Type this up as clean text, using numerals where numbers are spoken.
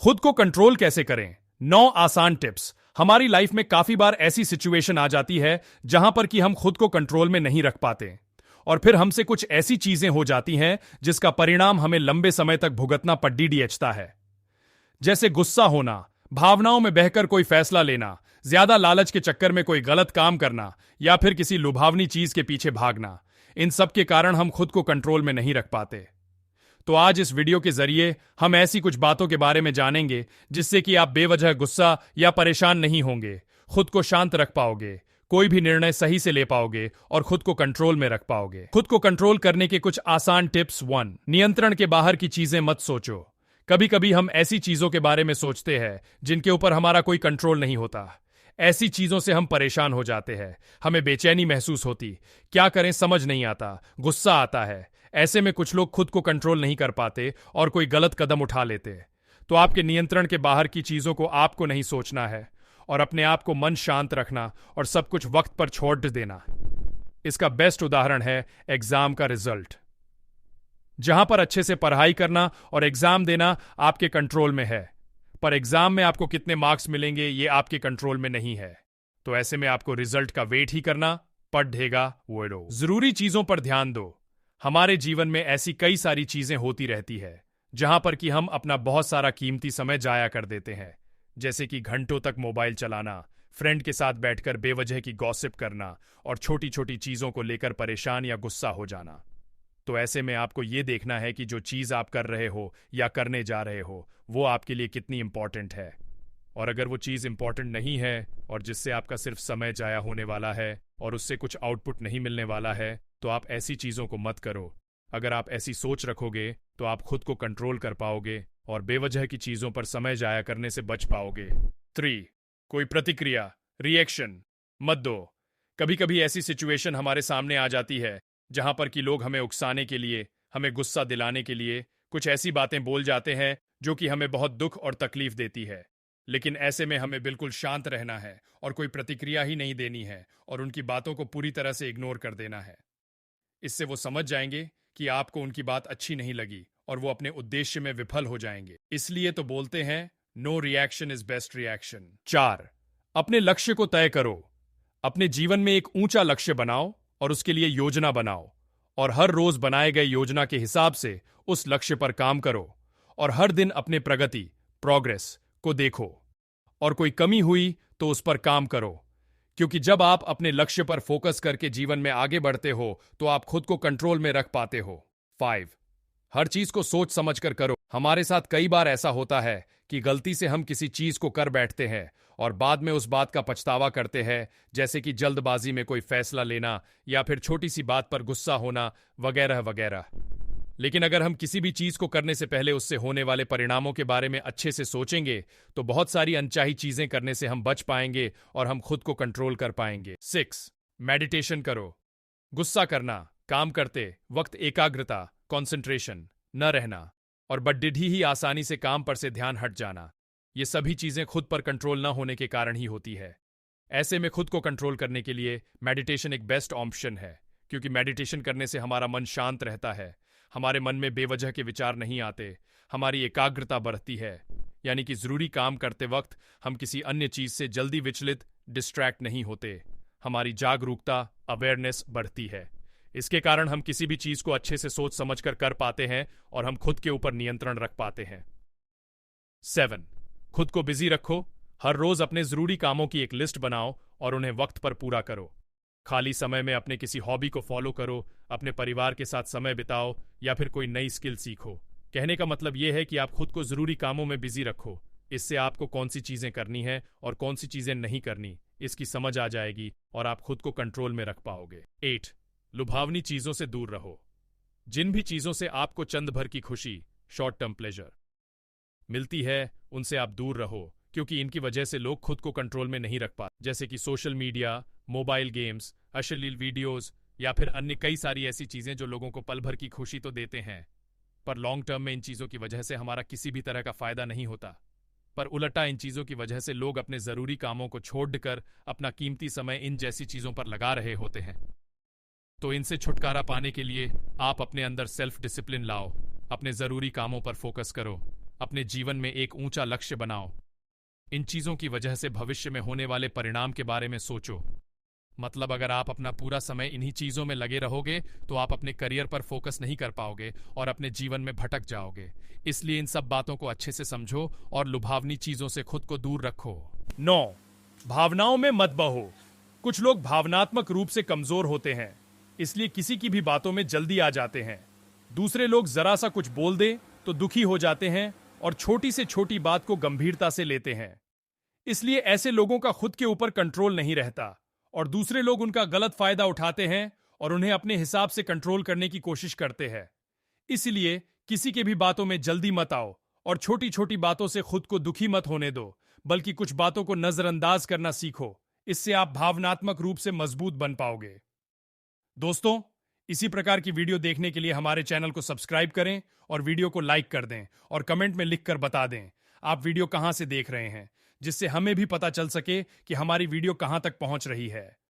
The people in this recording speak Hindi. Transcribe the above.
खुद को कंट्रोल कैसे करें? 9 आसान टिप्स। हमारी लाइफ में काफी बार ऐसी सिचुएशन आ जाती है जहां पर कि हम खुद को कंट्रोल में नहीं रख पाते और फिर हमसे कुछ ऐसी चीजें हो जाती हैं जिसका परिणाम हमें लंबे समय तक भुगतना पड़ता है। जैसे गुस्सा होना, भावनाओं में बहकर कोई फैसला लेना, ज्यादा लालच के चक्कर में कोई गलत काम करना या फिर किसी लुभावनी चीज के पीछे भागना। इन सब के कारण हम खुद को कंट्रोल में नहीं रख पाते। तो आज इस वीडियो के जरिए हम ऐसी कुछ बातों के बारे में जानेंगे जिससे कि आप बेवजह गुस्सा या परेशान नहीं होंगे, खुद को शांत रख पाओगे, कोई भी निर्णय सही से ले पाओगे और खुद को कंट्रोल में रख पाओगे। खुद को कंट्रोल करने के कुछ आसान टिप्स। 1, नियंत्रण के बाहर की चीजें मत सोचो। कभी कभी हम ऐसी चीजों के बारे में सोचते हैं जिनके ऊपर हमारा कोई कंट्रोल नहीं होता। ऐसी चीजों से हम परेशान हो जाते हैं, हमें बेचैनी महसूस होती, क्या करें समझ नहीं आता, गुस्सा आता है। ऐसे में कुछ लोग खुद को कंट्रोल नहीं कर पाते और कोई गलत कदम उठा लेते। तो आपके नियंत्रण के बाहर की चीजों को आपको नहीं सोचना है और अपने आप को मन शांत रखना और सब कुछ वक्त पर छोड़ देना। इसका बेस्ट उदाहरण है एग्जाम का रिजल्ट, जहां पर अच्छे से पढ़ाई करना और एग्जाम देना आपके कंट्रोल में है, पर एग्जाम में आपको कितने मार्क्स मिलेंगे ये आपके कंट्रोल में नहीं है। तो ऐसे में आपको रिजल्ट का वेट ही करना पड़ेगा। वो जरूरी चीजों पर ध्यान दो। हमारे जीवन में ऐसी कई सारी चीजें होती रहती है जहां पर कि हम अपना बहुत सारा कीमती समय जाया कर देते हैं, जैसे कि घंटों तक मोबाइल चलाना, फ्रेंड के साथ बैठकर बेवजह की गॉसिप करना और छोटी छोटी चीजों को लेकर परेशान या गुस्सा हो जाना। तो ऐसे में आपको यह देखना है कि जो चीज आप कर रहे हो या करने जा रहे हो वो आपके लिए कितनी इंपॉर्टेंट है, और अगर वो चीज इंपॉर्टेंट नहीं है और जिससे आपका सिर्फ समय जाया होने वाला है और उससे कुछ आउटपुट नहीं मिलने वाला है, तो आप ऐसी चीजों को मत करो। अगर आप ऐसी सोच रखोगे तो आप खुद को कंट्रोल कर पाओगे और बेवजह की चीजों पर समय जाया करने से बच पाओगे। 3, कोई प्रतिक्रिया, रिएक्शन मत दो। कभी कभी ऐसी सिचुएशन हमारे सामने आ जाती है जहां पर कि लोग हमें उकसाने के लिए, हमें गुस्सा दिलाने के लिए कुछ ऐसी बातें बोल जाते हैं जो कि हमें बहुत दुख और तकलीफ देती है। लेकिन ऐसे में हमें बिल्कुल शांत रहना है और कोई प्रतिक्रिया ही नहीं देनी है और उनकी बातों को पूरी तरह से इग्नोर कर देना है। इससे वो समझ जाएंगे कि आपको उनकी बात अच्छी नहीं लगी और वो अपने उद्देश्य में विफल हो जाएंगे। इसलिए तो बोलते हैं no reaction is best reaction. 4, अपने लक्ष्य को तय करो। अपने जीवन में एक ऊंचा लक्ष्य बनाओ और उसके लिए योजना बनाओ और हर रोज बनाए गए योजना के हिसाब से उस लक्ष्य पर काम करो और हर दिन अपने प्रगति, प्रोग्रेस को देखो और कोई कमी हुई तो उस पर काम करो, क्योंकि जब आप अपने लक्ष्य पर फोकस करके जीवन में आगे बढ़ते हो तो आप खुद को कंट्रोल में रख पाते हो। 5, हर चीज को सोच समझ कर करो। हमारे साथ कई बार ऐसा होता है कि गलती से हम किसी चीज को कर बैठते हैं और बाद में उस बात का पछतावा करते हैं, जैसे कि जल्दबाजी में कोई फैसला लेना या फिर छोटी सी बात पर गुस्सा होना वगैरह वगैरह। लेकिन अगर हम किसी भी चीज को करने से पहले उससे होने वाले परिणामों के बारे में अच्छे से सोचेंगे तो बहुत सारी अनचाही चीजें करने से हम बच पाएंगे और हम खुद को कंट्रोल कर पाएंगे। 6, मेडिटेशन करो। गुस्सा करना, काम करते वक्त एकाग्रता, कंसंट्रेशन न रहना और बड्डिढ़ी ही आसानी से काम पर से ध्यान हट जाना, ये सभी चीजें खुद पर कंट्रोल न होने के कारण ही होती है। ऐसे में खुद को कंट्रोल करने के लिए मेडिटेशन एक बेस्ट ऑप्शन है, क्योंकि मेडिटेशन करने से हमारा मन शांत रहता है, हमारे मन में बेवजह के विचार नहीं आते, हमारी एकाग्रता बढ़ती है, यानी कि जरूरी काम करते वक्त हम किसी अन्य चीज से जल्दी विचलित, डिस्ट्रैक्ट नहीं होते, हमारी जागरूकता, अवेयरनेस बढ़ती है। इसके कारण हम किसी भी चीज को अच्छे से सोच समझकर कर पाते हैं और हम खुद के ऊपर नियंत्रण रख पाते हैं। 7, खुद को बिजी रखो। हर रोज अपने जरूरी कामों की एक लिस्ट बनाओ और उन्हें वक्त पर पूरा करो। खाली समय में अपने किसी हॉबी को फॉलो करो, अपने परिवार के साथ समय बिताओ या फिर कोई नई स्किल सीखो। कहने का मतलब यह है कि आप खुद को जरूरी कामों में बिजी रखो। इससे आपको कौन सी चीजें करनी है और कौन सी चीजें नहीं करनी, इसकी समझ आ जाएगी और आप खुद को कंट्रोल में रख पाओगे। 8, लुभावनी चीजों से दूर रहो। जिन भी चीजों से आपको चंद भर की खुशी, शॉर्ट टर्म प्लेजर मिलती है, उनसे आप दूर रहो, क्योंकि इनकी वजह से लोग खुद को कंट्रोल में नहीं रख पाते, जैसे कि सोशल मीडिया, मोबाइल गेम्स, अश्लील वीडियोस या फिर अन्य कई सारी ऐसी चीजें जो लोगों को पल भर की खुशी तो देते हैं, पर लॉन्ग टर्म में इन चीजों की वजह से हमारा किसी भी तरह का फायदा नहीं होता। पर उल्टा इन चीजों की वजह से लोग अपने जरूरी कामों को छोड़कर अपना कीमती समय इन जैसी चीजों पर लगा रहे होते हैं। तो इनसे छुटकारा पाने के लिए आप अपने अंदर सेल्फ डिसिप्लिन लाओ, अपने जरूरी कामों पर फोकस करो, अपने जीवन में एक ऊंचा लक्ष्य बनाओ। इन चीजों की वजह से भविष्य में होने वाले परिणाम के बारे में सोचो। मतलब अगर आप अपना पूरा समय इन्हीं चीजों में लगे रहोगे तो आप अपने करियर पर फोकस नहीं कर पाओगे और अपने जीवन में भटक जाओगे। इसलिए इन सब बातों को अच्छे से समझो और लुभावनी चीजों से खुद को दूर रखो। 9, भावनाओं में मत बहो। कुछ लोग भावनात्मक रूप से कमजोर होते हैं, इसलिए किसी की भी बातों में जल्दी आ जाते हैं। दूसरे लोग जरा सा कुछ बोल दे तो दुखी हो जाते हैं और छोटी से छोटी बात को गंभीरता से लेते हैं। इसलिए ऐसे लोगों का खुद के ऊपर कंट्रोल नहीं रहता और दूसरे लोग उनका गलत फायदा उठाते हैं और उन्हें अपने हिसाब से कंट्रोल करने की कोशिश करते हैं। इसलिए किसी के भी बातों में जल्दी मत आओ और छोटी छोटी बातों से खुद को दुखी मत होने दो, बल्कि कुछ बातों को नजरअंदाज करना सीखो। इससे आप भावनात्मक रूप से मजबूत बन पाओगे। दोस्तों, इसी प्रकार की वीडियो देखने के लिए हमारे चैनल को सब्सक्राइब करें और वीडियो को लाइक कर दें और कमेंट में लिखकर बता दें आप वीडियो कहां से देख रहे हैं, जिससे हमें भी पता चल सके कि हमारी वीडियो कहां तक पहुंच रही है।